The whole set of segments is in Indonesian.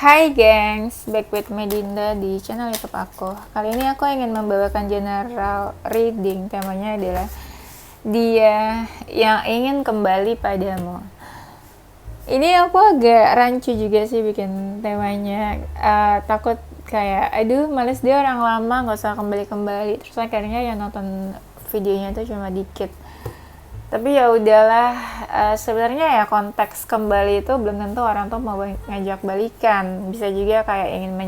Hai gengs, back with Medinda di channel YouTube aku. Kali ini aku ingin membawakan general reading. Temanya adalah dia yang ingin kembali padamu. Ini aku agak rancu juga sih bikin temanya. Takut kayak, aduh males dia orang lama, gak usah kembali-kembali. Terus akhirnya yang nonton videonya itu cuma dikit. Tapi ya udahlah, sebenarnya ya konteks kembali itu belum tentu orang tuh mau ngajak balikan. Bisa juga kayak ingin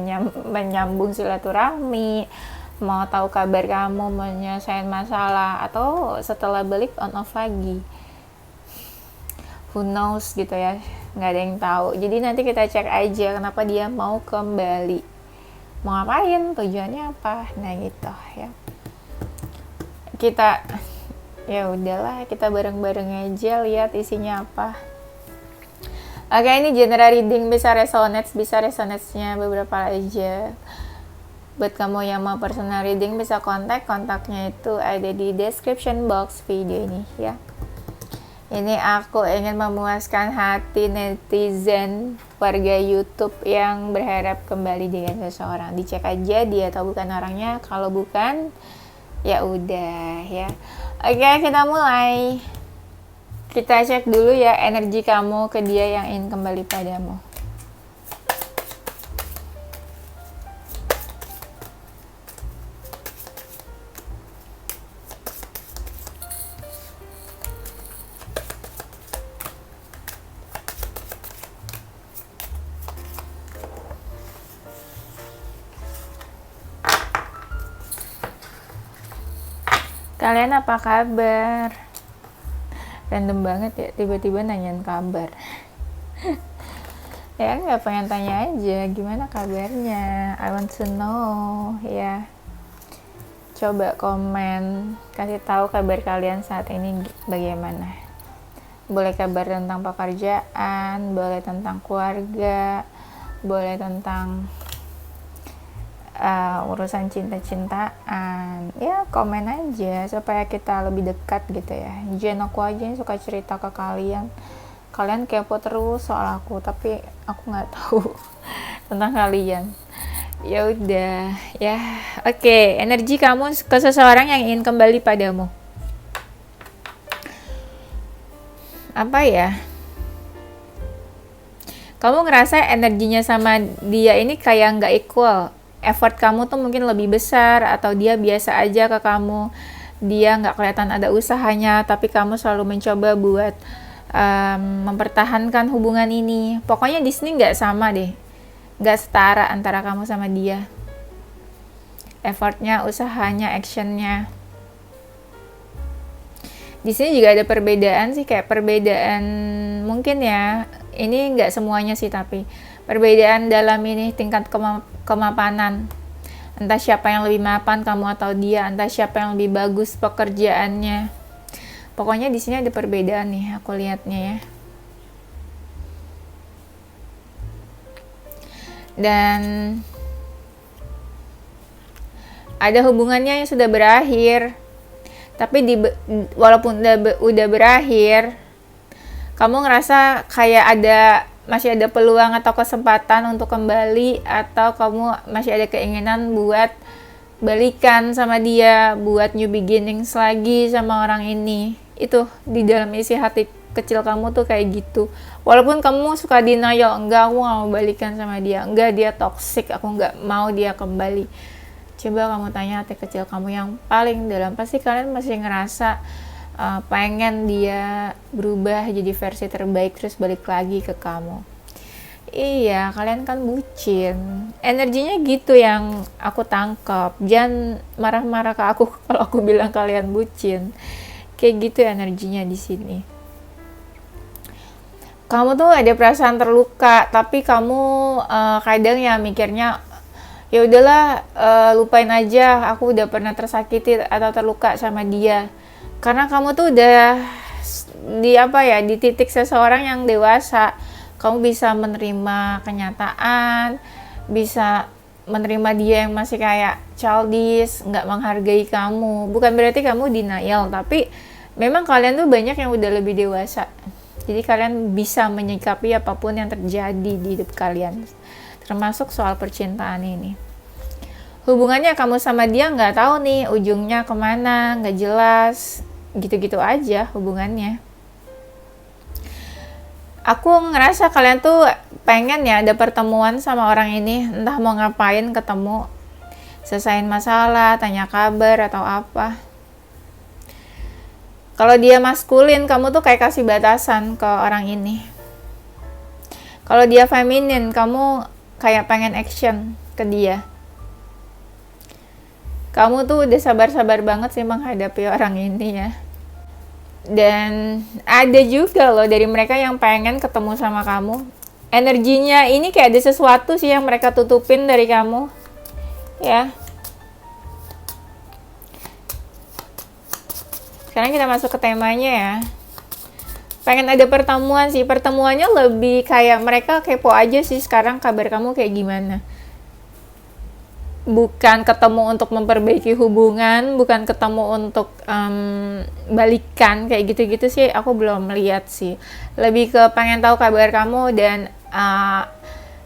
menyambung silaturahmi, mau tahu kabar kamu, mau nyelesain masalah, atau setelah balik on off lagi. Who knows gitu ya, nggak ada yang tahu. Jadi nanti kita cek aja kenapa dia mau kembali. Mau ngapain, tujuannya apa, nah gitu ya. Ya udahlah, kita bareng-bareng aja lihat isinya apa. Oke, ini general reading, bisa resonance-nya beberapa aja. Buat kamu yang mau personal reading bisa kontaknya itu ada di description box video ini ya. Ini aku ingin memuaskan hati netizen warga YouTube yang berharap kembali dengan seseorang. Dicek aja dia atau bukan orangnya. Kalau bukan, ya udah ya. Oke, kita mulai. Kita cek dulu ya energi kamu ke dia yang ingin kembali padamu. Kalian apa kabar? Random banget ya, tiba-tiba nanyain kabar. Ya nggak pengen tanya aja, gimana kabarnya? I want to know ya. Coba komen, kasih tahu kabar kalian saat ini bagaimana. Boleh kabar tentang pekerjaan, boleh tentang keluarga, boleh tentang urusan cinta-cintaan ya, komen aja supaya kita lebih dekat gitu ya. Jangan aku aja yang suka cerita ke kalian kepo terus soal aku, tapi aku nggak tahu tentang kalian. Ya udah ya. Oke, energi kamu ke seseorang yang ingin kembali padamu apa ya? Kamu ngerasa energinya sama dia ini kayak nggak equal. Effort kamu tuh mungkin lebih besar, atau dia biasa aja ke kamu, dia nggak kelihatan ada usahanya, tapi kamu selalu mencoba buat mempertahankan hubungan ini. Pokoknya di sini nggak sama deh, nggak setara antara kamu sama dia, effortnya, usahanya, actionnya. Di sini juga ada perbedaan sih, kayak perbedaan mungkin ya, ini nggak semuanya sih, tapi perbedaan dalam ini tingkat kemapanan. Entah siapa yang lebih mapan, kamu atau dia, entah siapa yang lebih bagus pekerjaannya. Pokoknya di sini ada perbedaan nih, aku lihatnya ya. Dan ada hubungannya yang sudah berakhir. Tapi walaupun udah berakhir, kamu ngerasa kayak masih ada peluang atau kesempatan untuk kembali, atau kamu masih ada keinginan buat balikan sama dia, buat new beginnings lagi sama orang ini. Itu di dalam isi hati kecil kamu tuh kayak gitu. Walaupun kamu suka denial, enggak, aku gak mau balikan sama dia, enggak, dia toxic, aku gak mau dia kembali. Coba kamu tanya hati kecil kamu yang paling dalam, pasti kalian masih ngerasa pengen dia berubah jadi versi terbaik terus balik lagi ke kamu. Iya, kalian kan bucin. Energinya gitu yang aku tangkap. Jangan marah-marah ke aku kalau aku bilang kalian bucin. Kayak gitu energinya di sini. Kamu tuh ada perasaan terluka, tapi kamu kadang ya mikirnya, ya udahlah, lupain aja, aku udah pernah tersakiti atau terluka sama dia. Karena kamu tuh udah di titik seseorang yang dewasa. Kamu bisa menerima kenyataan, bisa menerima dia yang masih kayak childish, nggak menghargai kamu. Bukan berarti kamu denial, tapi memang kalian tuh banyak yang udah lebih dewasa. Jadi kalian bisa menyikapi apapun yang terjadi di hidup kalian. termasuk soal percintaan ini. Hubungannya kamu sama dia nggak tahu nih ujungnya kemana, nggak jelas, gitu-gitu aja hubungannya. Aku ngerasa kalian tuh pengen ya ada pertemuan sama orang ini, entah mau ngapain ketemu, selesain masalah, tanya kabar atau apa. Kalau dia maskulin, kamu tuh kayak kasih batasan ke orang ini. Kalau dia feminin, kamu kayak pengen action ke dia. Kamu tuh udah sabar-sabar banget sih menghadapi orang ini ya. Dan ada juga loh dari mereka yang pengen ketemu sama kamu. Energinya ini kayak ada sesuatu sih yang mereka tutupin dari kamu. Ya. Sekarang kita masuk ke temanya ya. Pengen ada pertemuan sih. Pertemuannya lebih kayak mereka kepo aja sih sekarang kabar kamu kayak gimana. Bukan ketemu untuk memperbaiki hubungan, bukan ketemu untuk balikan kayak gitu-gitu sih. Aku belum lihat sih. Lebih ke pengen tahu kabar kamu dan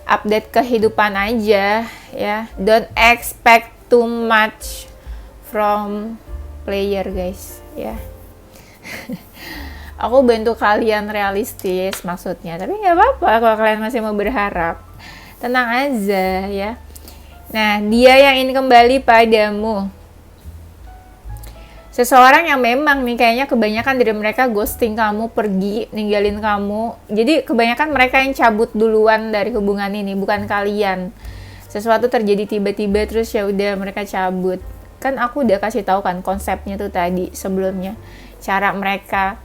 update kehidupan aja ya. Don't expect too much from player guys ya. Aku bantu kalian realistis maksudnya, tapi nggak apa-apa kalau kalian masih mau berharap. Tenang aja ya. Nah, dia yang ingin kembali padamu. Seseorang yang memang nih kayaknya kebanyakan dari mereka ghosting kamu, pergi, ninggalin kamu. Jadi kebanyakan mereka yang cabut duluan dari hubungan ini, bukan kalian. Sesuatu terjadi tiba-tiba terus ya udah mereka cabut. Kan aku udah kasih tahu kan konsepnya tuh tadi sebelumnya. Cara mereka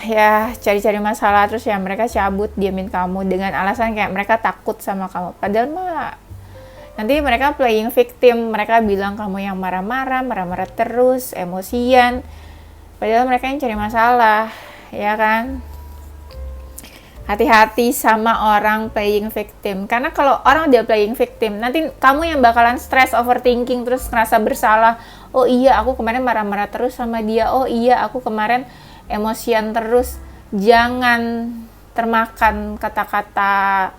ya cari-cari masalah terus ya mereka cabut, diamin kamu dengan alasan kayak mereka takut sama kamu. Padahal mah nanti mereka playing victim, mereka bilang kamu yang marah-marah terus, emosian. Padahal mereka yang cari masalah, ya kan? Hati-hati sama orang playing victim. Karena kalau orang udah playing victim, nanti kamu yang bakalan stress, overthinking, terus ngerasa bersalah. Oh iya, aku kemarin marah-marah terus sama dia. Oh iya, aku kemarin emosian terus. Jangan termakan kata-kata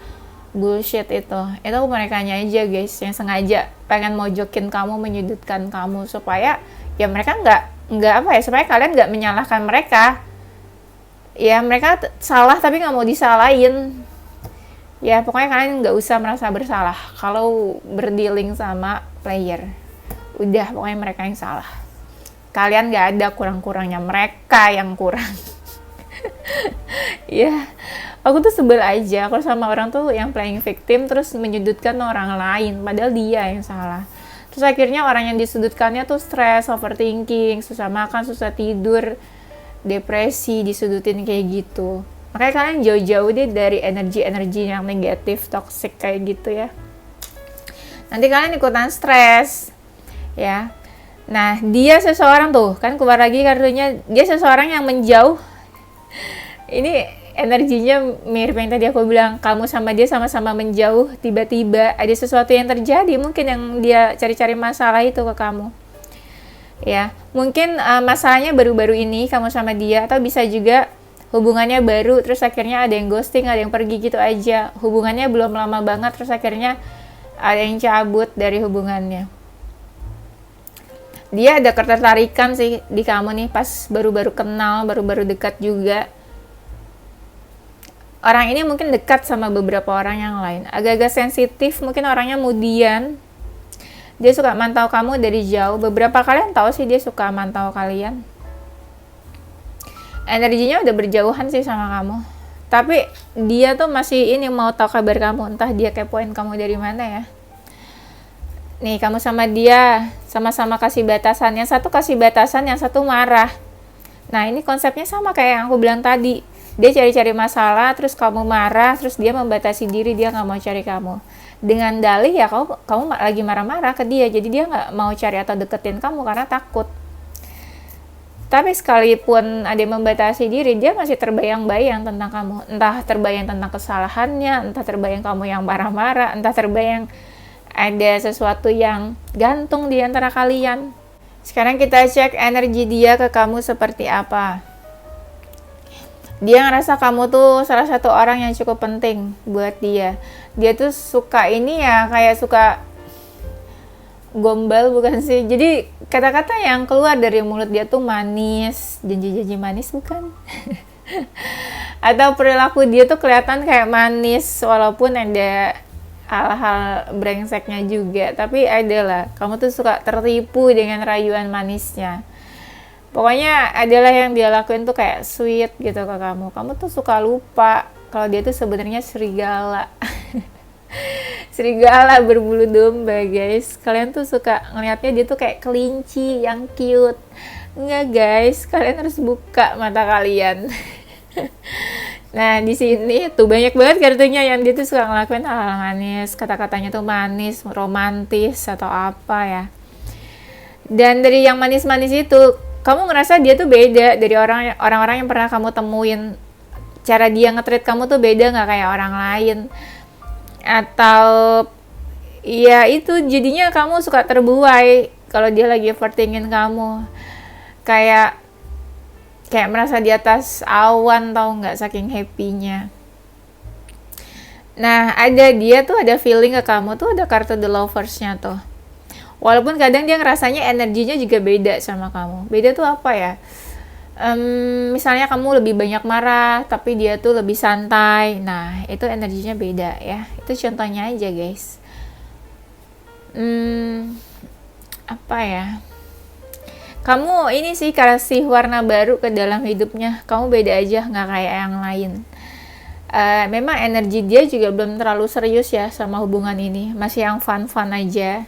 bullshit itu merekanya aja guys yang sengaja pengen mojokin kamu, menyudutkan kamu supaya ya mereka nggak apa ya, supaya kalian nggak menyalahkan mereka ya. Mereka salah tapi nggak mau disalahin ya. Pokoknya kalian nggak usah merasa bersalah kalau berdealing sama player. Udah, pokoknya mereka yang salah, kalian nggak ada kurang-kurangnya, mereka yang kurang. Ya, aku tuh sebel aja kalau sama orang tuh yang playing victim terus menyudutkan orang lain padahal dia yang salah. Terus akhirnya orang yang disudutkannya tuh stres, overthinking, susah makan, susah tidur, depresi, disudutin kayak gitu. Makanya kalian jauh-jauh deh dari energi-energi yang negatif, toxic kayak gitu ya. Nanti kalian ikutan stres ya. Nah, dia seseorang tuh kan keluar lagi kartunya, dia seseorang yang menjauh. Ini energinya mirip yang tadi aku bilang, kamu sama dia sama-sama menjauh, tiba-tiba ada sesuatu yang terjadi, mungkin yang dia cari-cari masalah itu ke kamu. Ya, mungkin masalahnya baru-baru ini kamu sama dia, atau bisa juga hubungannya baru terus akhirnya ada yang ghosting, ada yang pergi gitu aja. Hubungannya belum lama banget terus akhirnya ada yang cabut dari hubungannya. Dia ada ketertarikan sih di kamu nih pas baru-baru kenal, baru-baru dekat juga. Orang ini mungkin dekat sama beberapa orang yang lain. Agak-agak sensitif, mungkin orangnya mudian. Dia suka mantau kamu dari jauh. Beberapa kalian tahu sih dia suka mantau kalian. Energinya udah berjauhan sih sama kamu. Tapi dia tuh masih ini mau tahu kabar kamu. Entah dia kepoin kamu dari mana ya. Nih, kamu sama dia sama-sama kasih batasan. Yang satu kasih batasan, yang satu marah. Nah, ini konsepnya sama kayak yang aku bilang tadi. Dia cari-cari masalah, terus kamu marah, terus dia membatasi diri, dia nggak mau cari kamu. Dengan dalih ya kamu lagi marah-marah ke dia, jadi dia nggak mau cari atau deketin kamu karena takut. Tapi sekalipun ada yang membatasi diri, dia masih terbayang-bayang tentang kamu. Entah terbayang tentang kesalahannya, entah terbayang kamu yang marah-marah, entah terbayang ada sesuatu yang gantung di antara kalian. Sekarang kita cek energi dia ke kamu seperti apa. Dia ngerasa kamu tuh salah satu orang yang cukup penting buat dia. Dia tuh suka ini ya, kayak suka gombal bukan sih, jadi kata-kata yang keluar dari mulut dia tuh manis, janji-janji manis bukan. Atau perilaku dia tuh kelihatan kayak manis walaupun ada hal-hal brengseknya juga, tapi adalah kamu tuh suka tertipu dengan rayuan manisnya. Pokoknya adalah yang dia lakuin tuh kayak sweet gitu ke kamu. Kamu tuh suka lupa kalau dia tuh sebenarnya serigala. Serigala berbulu domba, guys. Kalian tuh suka ngeliatnya dia tuh kayak kelinci yang cute. Enggak, guys. Kalian harus buka mata kalian. Nah, di sini tuh banyak banget kartunya yang dia tuh suka ngelakuin hal-hal manis. Kata-katanya tuh manis, romantis atau apa ya. Dan dari yang manis-manis itu, kamu ngerasa dia tuh beda dari orang-orang yang pernah kamu temuin. Cara dia nge-treat kamu tuh beda nggak kayak orang lain. Atau ya itu jadinya kamu suka terbuai kalau dia lagi overthinking kamu. Kayak merasa di atas awan, tau nggak, saking happy-nya. Nah, dia tuh ada feeling ke kamu tuh, ada kartu The Lovers-nya tuh. Walaupun kadang dia ngerasanya energinya juga beda sama kamu. Beda tuh apa ya? Misalnya kamu lebih banyak marah, tapi dia tuh lebih santai. Nah, itu energinya beda ya. Itu contohnya aja, guys. Apa ya? Kamu ini sih kasih warna baru ke dalam hidupnya. Kamu beda aja, nggak kayak yang lain. Memang energi dia juga belum terlalu serius ya sama hubungan ini. Masih yang fun-fun aja.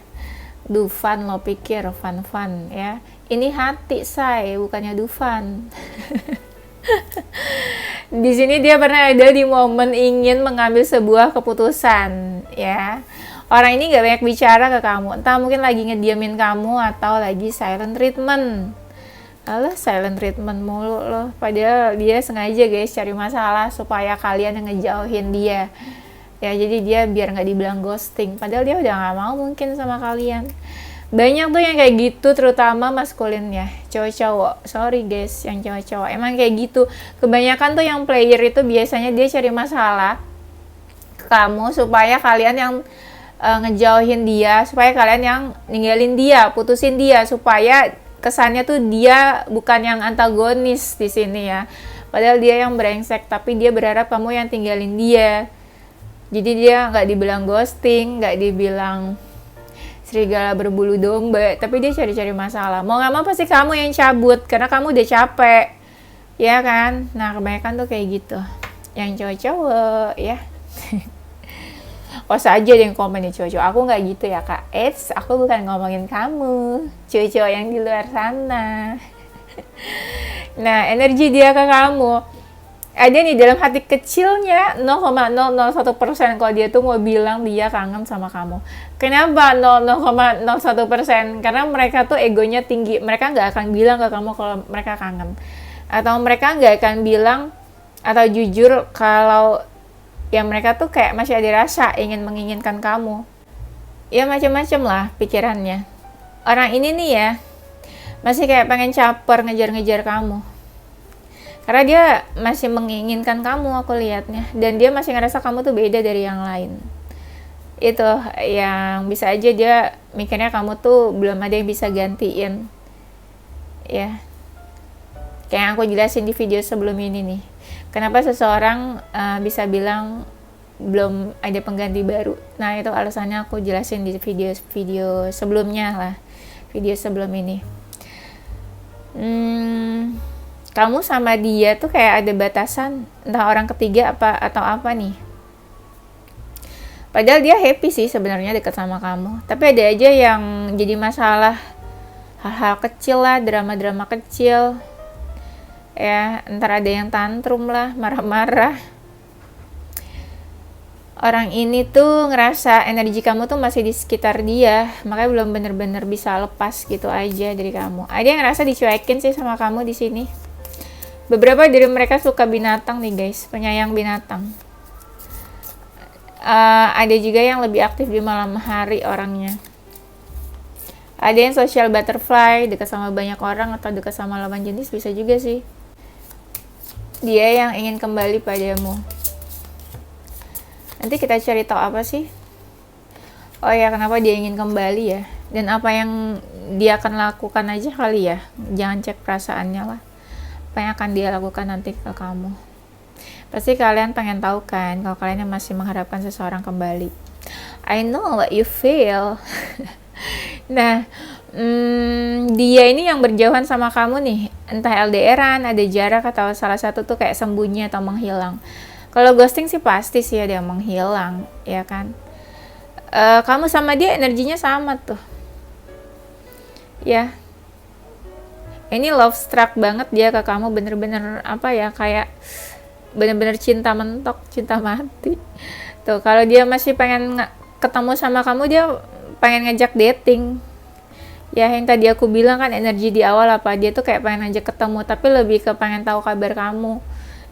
Dufan lo pikir fun-fun ya. Ini hati say, bukannya Dufan. Di sini dia pernah ada di momen ingin mengambil sebuah keputusan ya. Orang ini gak banyak bicara ke kamu, entah mungkin lagi ngediamin kamu atau lagi silent treatment. Alah, silent treatment mulu loh. Padahal dia sengaja guys cari masalah supaya kalian yang ngejauhin dia. Ya, jadi dia biar gak dibilang ghosting. Padahal dia udah gak mau mungkin sama kalian. Banyak tuh yang kayak gitu, terutama maskulin ya, cowok-cowok. Sorry guys, yang cowok-cowok. Emang kayak gitu. Kebanyakan tuh yang player itu biasanya dia cari masalah ke kamu supaya kalian yang ngejauhin dia, supaya kalian yang ninggalin dia, putusin dia, supaya kesannya tuh dia bukan yang antagonis di sini ya. Padahal dia yang brengsek, tapi dia berharap kamu yang tinggalin dia. Jadi dia nggak dibilang ghosting, nggak dibilang serigala berbulu domba, tapi dia cari-cari masalah. Mau nggak mau pasti kamu yang cabut, karena kamu udah capek, ya kan? Nah, kebanyakan tuh kayak gitu, yang cowok-cowok ya. Kok aja yang komen nih cowok-cowok, aku nggak gitu ya kak. Aku bukan ngomongin kamu, cowok-cowok yang di luar sana. Nah, energi dia ke kamu ada nih dalam hati kecilnya 0,001% kalau dia tuh mau bilang dia kangen sama kamu. Kenapa 0,01%? Karena mereka tuh egonya tinggi, mereka nggak akan bilang ke kamu kalau mereka kangen, atau mereka nggak akan bilang atau jujur kalau ya mereka tuh kayak masih ada rasa menginginkan kamu. Ya macam-macam lah pikirannya. Orang ini nih ya masih kayak pengen caper ngejar-ngejar kamu. Karena dia masih menginginkan kamu, aku lihatnya. Dan dia masih ngerasa kamu tuh beda dari yang lain. Itu yang bisa aja dia mikirnya kamu tuh belum ada yang bisa gantiin. Ya. Kayak yang aku jelasin di video sebelum ini nih. Kenapa seseorang bisa bilang belum ada pengganti baru. Nah, itu alasannya aku jelasin di video sebelumnya lah. Video sebelum ini. Kamu sama dia tuh kayak ada batasan, entah orang ketiga atau apa nih. Padahal dia happy sih sebenarnya dekat sama kamu, tapi ada aja yang jadi masalah, hal-hal kecil lah, drama-drama kecil. Ya, entar ada yang tantrum lah, marah-marah. Orang ini tuh ngerasa energi kamu tuh masih di sekitar dia, makanya belum bener-bener bisa lepas gitu aja dari kamu. Ada yang ngerasa dicuekin sih sama kamu di sini. Beberapa dari mereka suka binatang nih guys, penyayang binatang. Ada juga yang lebih aktif di malam hari orangnya. Ada yang social butterfly, dekat sama banyak orang atau dekat sama lawan jenis, bisa juga sih. Dia yang ingin kembali padamu. Nanti kita cari tahu apa sih. Oh ya, kenapa dia ingin kembali ya, dan apa yang dia akan lakukan aja kali ya. Jangan cek perasaannya lah, apa yang akan dia lakukan nanti ke kamu. Pasti kalian pengen tahu kan, kalau kalian yang masih mengharapkan seseorang kembali. I know what you feel. Nah, dia ini yang berjauhan sama kamu nih, entah LDRan, ada jarak, atau salah satu tuh kayak sembunyi atau menghilang. Kalau ghosting sih pasti sih dia menghilang, ya kan. Kamu sama dia energinya sama tuh, ya. Ini love struck banget dia ke kamu, bener-bener apa ya, kayak bener-bener cinta mentok, cinta mati. Tuh, kalau dia masih pengen ketemu sama kamu, dia pengen ngajak dating. Ya, yang tadi aku bilang kan, energi di awal apa, dia tuh kayak pengen ngajak ketemu, tapi lebih ke pengen tahu kabar kamu.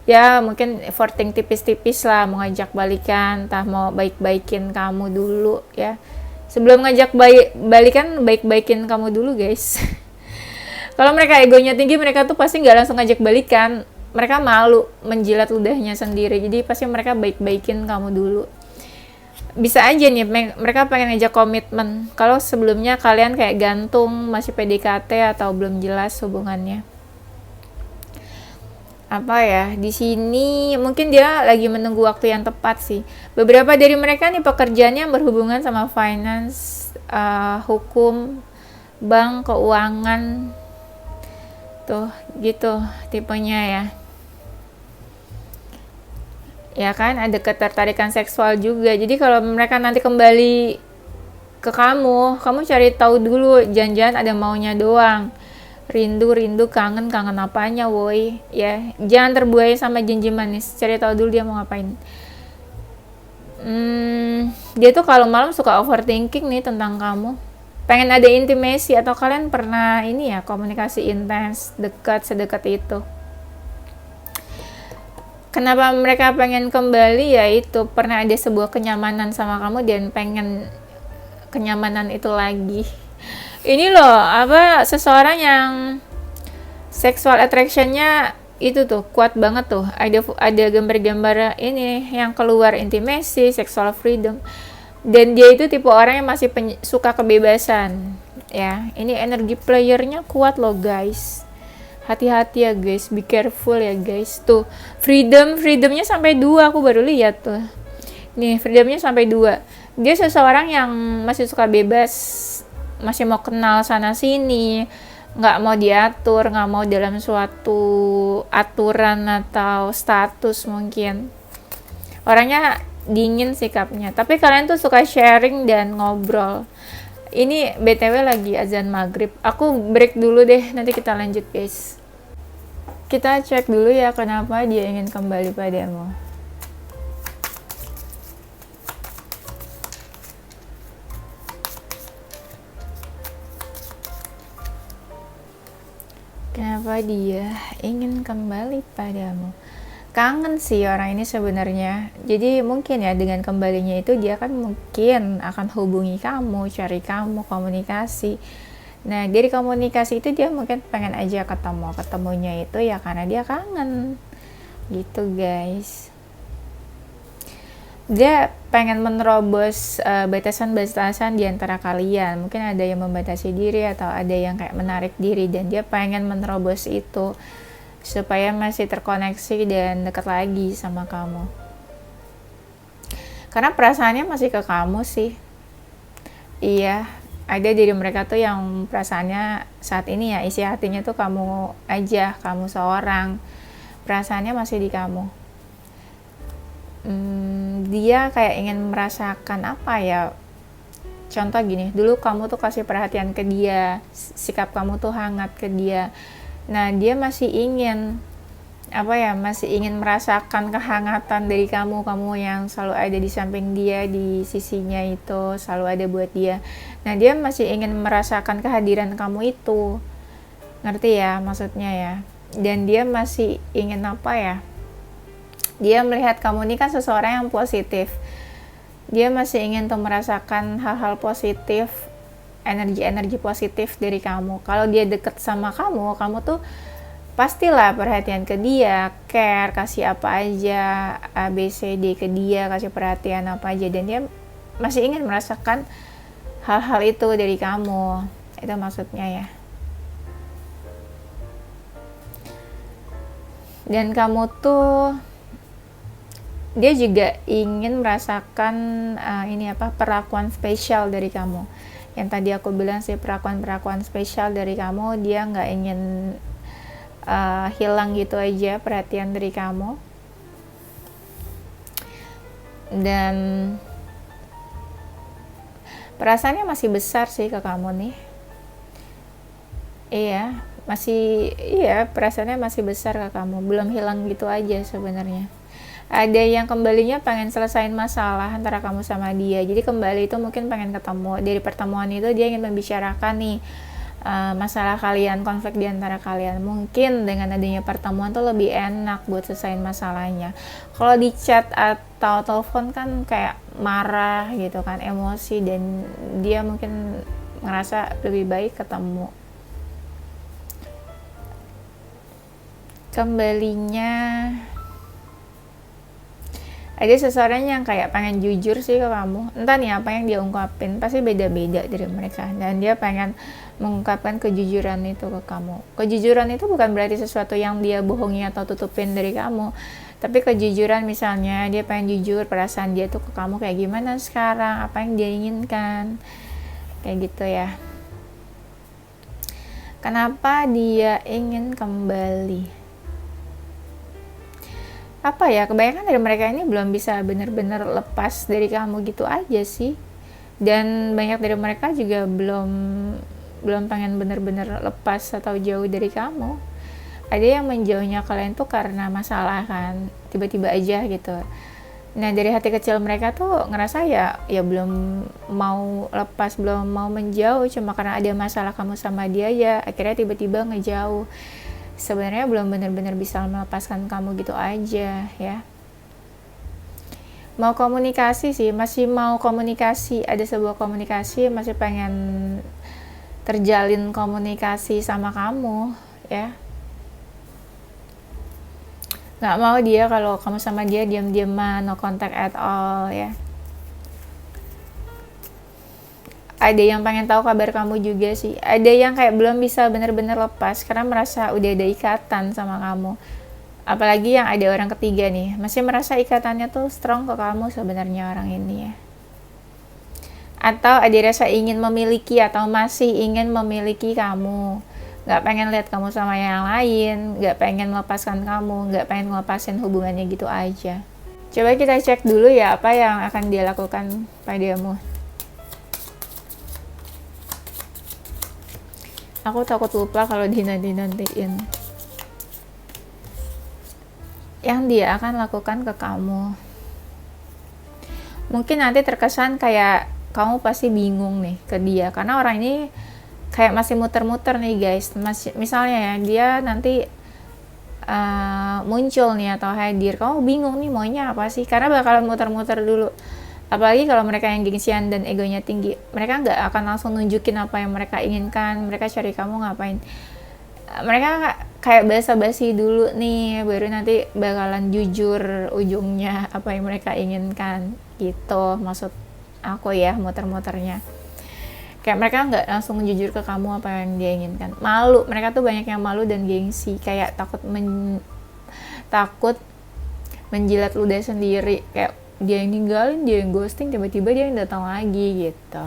Ya, mungkin efforting tipis-tipis lah, mau ngajak balikan, entah mau baik-baikin kamu dulu ya. Sebelum ngajak balikan, baik-baikin kamu dulu guys. Kalau mereka egonya tinggi, mereka tuh pasti nggak langsung ngajak balikan. Mereka malu menjilat ludahnya sendiri, jadi pasti mereka baik-baikin kamu dulu. Bisa aja nih, mereka pengen ngajak komitmen. Kalau sebelumnya kalian kayak gantung, masih PDKT atau belum jelas hubungannya. Apa ya, di sini mungkin dia lagi menunggu waktu yang tepat sih. Beberapa dari mereka nih pekerjaannya berhubungan sama finance, hukum, bank, keuangan, tuh gitu tipenya ya. Ya kan, ada ketertarikan seksual juga. Jadi kalau mereka nanti kembali ke kamu cari tahu dulu, jangan-jangan ada maunya doang. Rindu, kangen apanya woi, ya. Jangan terbuai sama janji manis, cari tahu dulu dia mau ngapain. Dia tuh kalau malam suka overthinking nih tentang kamu, pengen ada intimacy, atau kalian pernah ini ya, komunikasi intens, dekat, sedekat itu. Kenapa mereka pengen kembali, ya itu pernah ada sebuah kenyamanan sama kamu dan pengen kenyamanan itu lagi. Ini loh, apa, seseorang yang sexual attraction-nya itu tuh kuat banget tuh. Ada gambar-gambar ini yang keluar, intimacy, sexual freedom. Dan dia itu tipe orang yang masih suka kebebasan. Ya, ini energi playernya kuat loh guys. Hati-hati ya guys, be careful ya guys. Tuh, freedomnya sampai 2, aku baru lihat tuh. Nih, freedomnya sampai 2. Dia seseorang yang masih suka bebas, masih mau kenal sana sini, nggak mau diatur, nggak mau dalam suatu aturan atau status mungkin. Orangnya dingin sikapnya, tapi kalian tuh suka sharing dan ngobrol. Ini BTW lagi azan maghrib, aku break dulu deh, nanti kita lanjut guys. Kita cek dulu ya kenapa dia ingin kembali padamu. Kenapa dia ingin kembali padamu? Kangen sih orang ini sebenarnya. Jadi mungkin ya dengan kembalinya itu dia kan mungkin akan hubungi kamu, cari kamu, komunikasi. Nah, dari komunikasi itu dia mungkin pengen aja ketemu. Ketemunya itu ya karena dia kangen. Gitu guys. Dia pengen menerobos batasan-batasan di antara kalian. Mungkin ada yang membatasi diri atau ada yang kayak menarik diri, dan dia pengen menerobos itu supaya masih terkoneksi dan dekat lagi sama kamu. Karena perasaannya masih ke kamu sih. Iya, ada dari mereka tuh yang perasaannya saat ini ya, isi hatinya tuh kamu aja, kamu seorang. Perasaannya masih di kamu. Dia kayak ingin merasakan apa ya, contoh gini, dulu kamu tuh kasih perhatian ke dia, sikap kamu tuh hangat ke dia. Nah, dia masih ingin apa ya, masih ingin merasakan kehangatan dari kamu yang selalu ada di samping dia, di sisinya itu selalu ada buat dia. Nah, dia masih ingin merasakan kehadiran kamu itu, ngerti ya maksudnya ya. Dan dia masih ingin apa ya, dia melihat kamu ini kan seseorang yang positif. Dia masih ingin tuh merasakan hal-hal positif, energi-energi positif dari kamu. Kalau dia deket sama kamu tuh pastilah perhatian ke dia, care, kasih apa aja, A, B, C, D ke dia, kasih perhatian apa aja, dan dia masih ingin merasakan hal-hal itu dari kamu. Itu maksudnya ya. Dan kamu tuh, dia juga ingin merasakan perlakuan spesial dari kamu. Yang tadi aku bilang sih, perlakuan spesial dari kamu, dia nggak ingin hilang gitu aja perhatian dari kamu. Dan perasaannya masih besar sih ke kamu nih. Perasaannya masih besar ke kamu, belum hilang gitu aja sebenarnya. Ada yang kembalinya pengen selesain masalah antara kamu sama dia, jadi kembali itu mungkin pengen ketemu. Dari pertemuan itu dia ingin membicarakan nih masalah kalian, konflik di antara kalian. Mungkin dengan adanya pertemuan tuh lebih enak buat selesain masalahnya. Kalau di chat atau telepon kan kayak marah gitu kan, emosi, dan dia mungkin ngerasa lebih baik ketemu. Kembalinya ada seseorang yang kayak pengen jujur sih ke kamu. Entah nih apa yang dia ungkapin, pasti beda-beda dari mereka, dan dia pengen mengungkapkan kejujuran itu ke kamu. Kejujuran itu bukan berarti sesuatu yang dia bohongi atau tutupin dari kamu, tapi kejujuran, misalnya dia pengen jujur perasaan dia tuh ke kamu kayak gimana sekarang, apa yang dia inginkan, kayak gitu ya. Kenapa dia ingin kembali? Apa ya, kebanyakan dari mereka ini belum bisa benar-benar lepas dari kamu gitu aja sih. Dan banyak dari mereka juga belum pengen benar-benar lepas atau jauh dari kamu. Ada yang menjauhnya kalian tuh karena masalah kan, tiba-tiba aja gitu. Nah, dari hati kecil mereka tuh ngerasa ya belum mau lepas, belum mau menjauh, cuma karena ada masalah kamu sama dia ya akhirnya tiba-tiba ngejauh. Sebenarnya belum benar-benar bisa melepaskan kamu gitu aja ya. Mau komunikasi sih, masih mau komunikasi, ada sebuah komunikasi, masih pengen terjalin komunikasi sama kamu ya. Nggak mau dia kalau kamu sama dia diam-diaman, no contact at all ya. Ada yang pengen tahu kabar kamu juga sih. Ada yang kayak belum bisa benar-benar lepas karena merasa udah ada ikatan sama kamu. Apalagi yang ada orang ketiga nih, masih merasa ikatannya tuh strong ke kamu sebenarnya orang ini ya. Atau ada rasa ingin memiliki atau masih ingin memiliki kamu. Gak pengen lihat kamu sama yang lain, gak pengen melepaskan kamu, gak pengen ngelepasin hubungannya gitu aja. Coba kita cek dulu ya apa yang akan dia lakukan padamu. Aku takut lupa kalau dinanti-nantiin. Yang dia akan lakukan ke kamu. Mungkin nanti terkesan kayak kamu pasti bingung nih ke dia. Karena orang ini kayak masih muter-muter nih guys. Misalnya ya, dia nanti muncul nih atau hadir. Kamu bingung nih maunya apa sih? Karena bakalan muter-muter dulu. Apalagi kalau mereka yang gengsian dan egonya tinggi, mereka nggak akan langsung nunjukin apa yang mereka inginkan. Mereka cari kamu ngapain. Mereka kayak basa-basi dulu nih, baru nanti bakalan jujur ujungnya apa yang mereka inginkan gitu. Maksud aku ya, muter-muternya. Kayak mereka nggak langsung jujur ke kamu apa yang dia inginkan. Malu, mereka tuh banyak yang malu dan gengsi. Kayak takut menjilat ludah sendiri. Kayak dia yang ninggalin, dia yang ghosting, tiba-tiba dia yang datang lagi gitu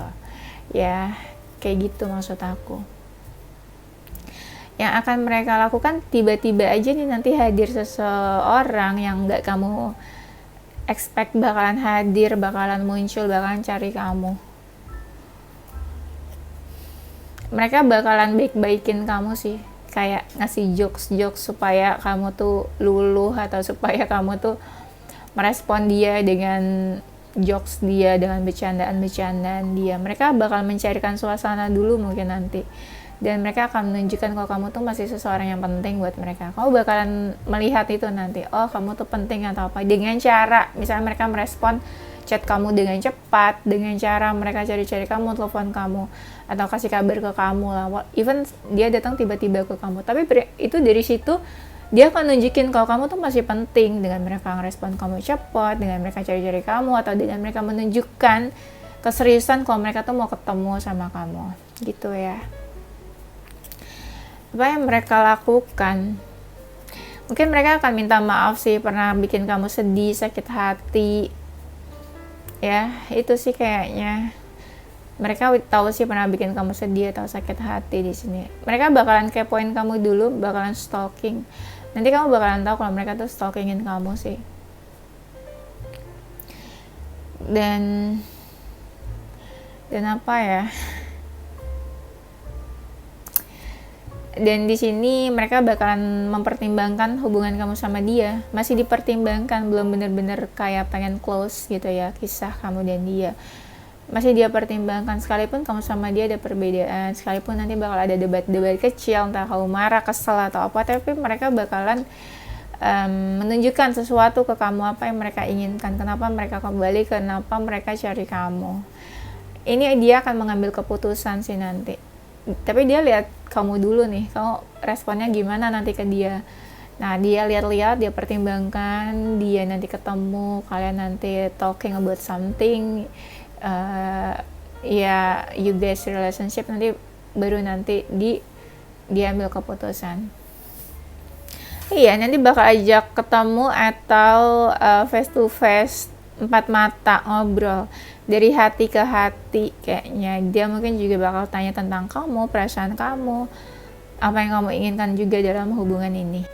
ya, kayak gitu maksud aku. Yang akan mereka lakukan, tiba-tiba aja nih nanti hadir seseorang yang gak kamu expect bakalan hadir, bakalan muncul, bakalan cari kamu. Mereka bakalan baik-baikin kamu sih, kayak ngasih jokes supaya kamu tuh luluh, atau supaya kamu tuh merespon dia dengan jokes dia, dengan bercandaan dia. Mereka bakal mencarikan suasana dulu mungkin nanti, dan mereka akan menunjukkan kalau kamu tuh masih seseorang yang penting buat mereka. Kamu bakalan melihat itu nanti, oh kamu tuh penting atau apa, dengan cara misalnya mereka merespon chat kamu dengan cepat, dengan cara mereka cari-cari kamu, telepon kamu, atau kasih kabar ke kamu lah. Even dia datang tiba-tiba ke kamu, tapi itu dari situ dia akan nunjukin kalau kamu tuh masih penting, dengan mereka ngerespon kamu cepat, dengan mereka cari-cari kamu, atau dengan mereka menunjukkan keseriusan kalau mereka tuh mau ketemu sama kamu, gitu ya. Apa yang mereka lakukan? Mungkin mereka akan minta maaf sih, pernah bikin kamu sedih, sakit hati. Ya, itu sih kayaknya. Mereka tahu sih pernah bikin kamu sedih atau sakit hati di sini. Mereka bakalan kepoin kamu dulu, bakalan stalking. Nanti kamu bakalan tahu kalau mereka tuh stalkingin kamu sih. Dan apa ya? Dan di sini mereka bakalan mempertimbangkan hubungan kamu sama dia, masih dipertimbangkan, belum bener-bener kayak pengen close gitu ya, kisah kamu dan dia masih dia pertimbangkan. Sekalipun kamu sama dia ada perbedaan, sekalipun nanti bakal ada debat-debat kecil, entah kamu marah, kesel atau apa, tapi mereka bakalan menunjukkan sesuatu ke kamu, apa yang mereka inginkan, kenapa mereka kembali, kenapa mereka cari kamu. Ini dia akan mengambil keputusan sih nanti. Tapi dia lihat kamu dulu nih, kamu responnya gimana nanti ke dia. Nah, dia lihat-lihat, dia pertimbangkan, dia nanti ketemu, kalian nanti talking about something, ya you guys relationship, nanti baru nanti dia ambil keputusan. Iya, nanti bakal ajak ketemu atau face to face, 4 mata ngobrol dari hati ke hati kayaknya. Dia mungkin juga bakal tanya tentang kamu, perasaan kamu, apa yang kamu inginkan juga dalam hubungan ini.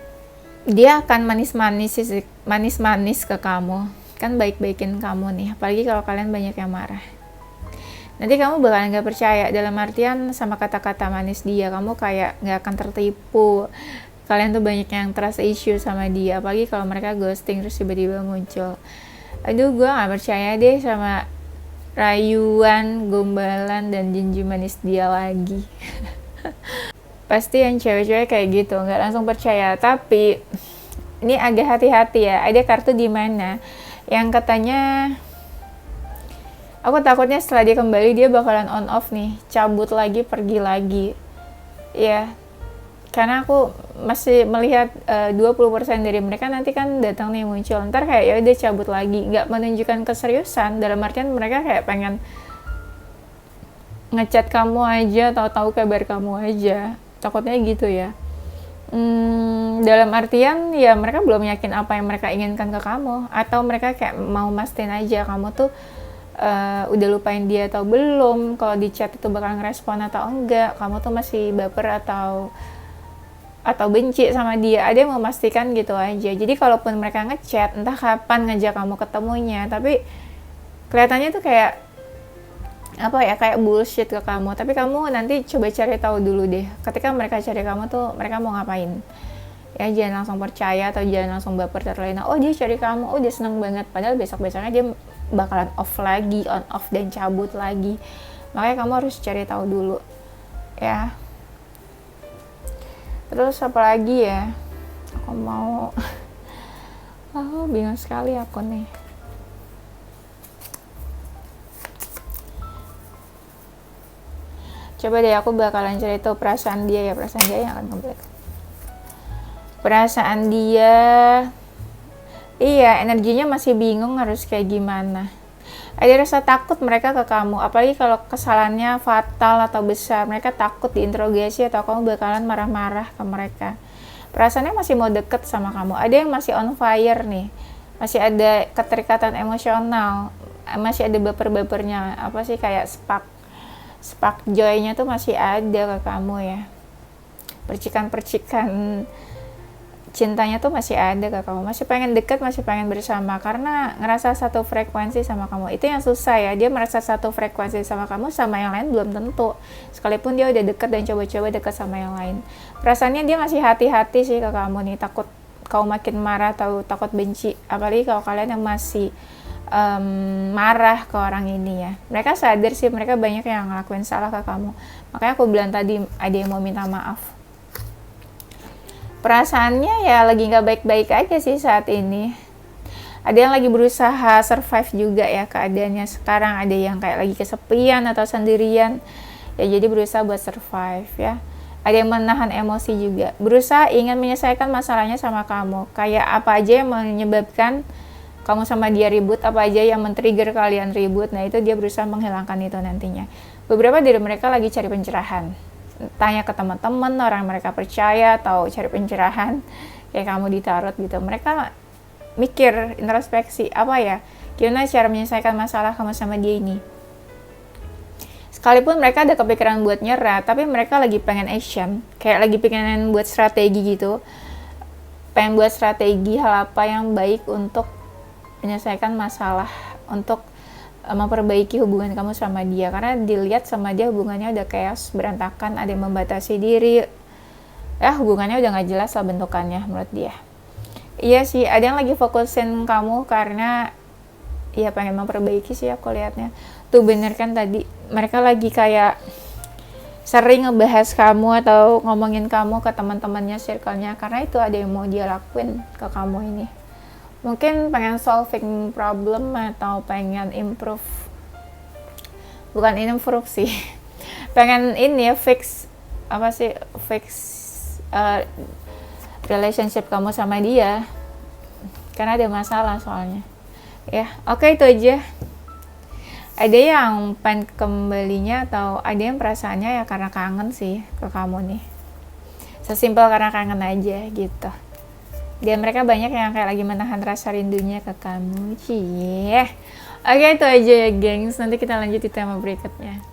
Dia akan manis-manis ke kamu, kan baik-baikin kamu nih, apalagi kalau kalian banyak yang marah. Nanti kamu bakalan gak percaya, dalam artian sama kata-kata manis dia, kamu kayak gak akan tertipu. Kalian tuh banyak yang trust issue sama dia, apalagi kalau mereka ghosting terus tiba-tiba muncul. Aduh, gue gak percaya deh sama rayuan, gombalan, dan janji manis dia lagi. Pasti yang cewek-cewek kayak gitu, nggak langsung percaya. Tapi ini agak hati-hati ya. Ada kartu di mana yang katanya, aku takutnya setelah dia kembali dia bakalan on off nih, cabut lagi, pergi lagi. Ya, karena aku masih melihat 20% dari mereka nanti kan datang nih muncul, ntar kayak ya udah cabut lagi, nggak menunjukkan keseriusan, dalam artian mereka kayak pengen ngechat kamu aja, tahu kabar kamu aja, takutnya gitu ya. Dalam artian ya mereka belum yakin apa yang mereka inginkan ke kamu, atau mereka kayak mau mastiin aja kamu tuh udah lupain dia atau belum, kalau di chat itu bakal ngerespon atau enggak, kamu tuh masih baper atau benci sama dia. Ada yang memastikan gitu aja. Jadi kalaupun mereka ngechat, entah kapan ngajak kamu ketemunya, tapi kelihatannya tuh kayak apa ya, kayak bullshit ke kamu. Tapi kamu nanti coba cari tahu dulu deh, ketika mereka cari kamu tuh mereka mau ngapain. Ya jangan langsung percaya atau jangan langsung baper terlena, oh dia cari kamu, oh dia seneng banget, padahal besok-besoknya dia bakalan off lagi, on off dan cabut lagi. Makanya kamu harus cari tahu dulu ya. Terus apa lagi ya, aku mau bingung sekali aku nih. Coba deh aku bakalan cerita perasaan dia ya, perasaan dia yang akan kembali. Perasaan dia, iya, energinya masih bingung harus kayak gimana. Ada rasa takut mereka ke kamu, apalagi kalau kesalahannya fatal atau besar. Mereka takut diinterogasi atau kamu bakalan marah-marah ke mereka. Perasaannya masih mau deket sama kamu. Ada yang masih on fire nih, masih ada keterikatan emosional, masih ada baper-bapernya, apa sih, kayak spark joy-nya tuh masih ada ke kamu ya. Percikan-percikan cintanya tuh masih ada ke kamu, masih pengen deket, masih pengen bersama, karena ngerasa satu frekuensi sama kamu. Itu yang susah ya, dia merasa satu frekuensi sama kamu, sama yang lain belum tentu, sekalipun dia udah deket dan coba-coba deket sama yang lain. Perasaannya dia masih hati-hati sih ke kamu nih, takut kamu makin marah atau takut benci, apalagi kalau kalian yang masih marah ke orang ini ya. Mereka sadar sih, mereka banyak yang ngelakuin salah ke kamu, makanya aku bilang tadi ada yang mau minta maaf. Perasaannya ya lagi nggak baik-baik aja sih saat ini. Ada yang lagi berusaha survive juga ya keadaannya sekarang, ada yang kayak lagi kesepian atau sendirian ya, jadi berusaha buat survive ya. Ada yang menahan emosi juga, berusaha ingin menyelesaikan masalahnya sama kamu, kayak apa aja yang menyebabkan kamu sama dia ribut, apa aja yang men-trigger kalian ribut, nah itu dia berusaha menghilangkan itu nantinya. Beberapa dari mereka lagi cari pencerahan, tanya ke teman-teman, orang mereka percaya, atau cari pencerahan kayak kamu di tarot gitu. Mereka mikir, introspeksi, apa ya, gimana cara menyelesaikan masalah kamu sama dia ini. Sekalipun mereka ada kepikiran buat nyerah, tapi mereka lagi pengen action, kayak lagi pengen buat strategi gitu, pengen buat strategi hal apa yang baik untuk menyelesaikan masalah, untuk memperbaiki hubungan kamu sama dia, karena dilihat sama dia hubungannya udah chaos, berantakan, ada yang membatasi diri, ya hubungannya udah gak jelas lah bentukannya menurut dia. Iya sih, ada yang lagi fokusin kamu karena ya pengen memperbaiki sih aku lihatnya. Tuh bener kan tadi, mereka lagi kayak sering ngebahas kamu atau ngomongin kamu ke teman-temannya, circle-nya, karena itu ada yang mau dia lakuin ke kamu ini. Mungkin pengen solving problem atau pengen improve, bukan improve sih, pengen ini ya, fix relationship kamu sama dia, karena ada masalah soalnya ya. Oke, itu aja. Ada yang pengen kembalinya atau ada yang perasaannya ya karena kangen sih ke kamu nih, sesimpel karena kangen aja gitu. Dan mereka banyak yang kayak lagi menahan rasa rindunya ke kamu. Cie. Oke, itu aja ya gengs, nanti kita lanjut di tema berikutnya.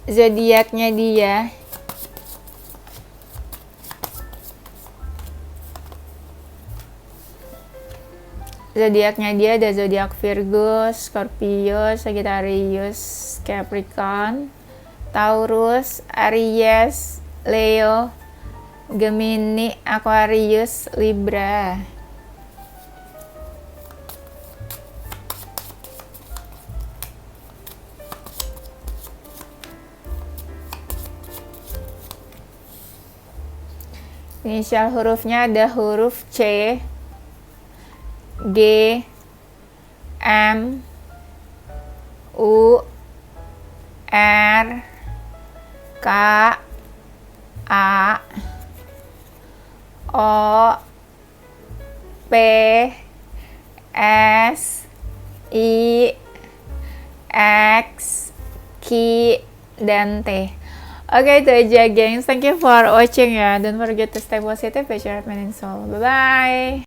Zodiaknya dia ada zodiak Virgo, Scorpio, Sagittarius, Capricorn, Taurus, Aries, Leo, Gemini, Aquarius, Libra. Inisial hurufnya ada huruf C, G, M, U, R, K, A, O, P, S, I, X, Q, dan T. Oke, itu aja gengs. Thank you for watching ya. Don't forget to stay positive, be your mind and soul. Bye-bye.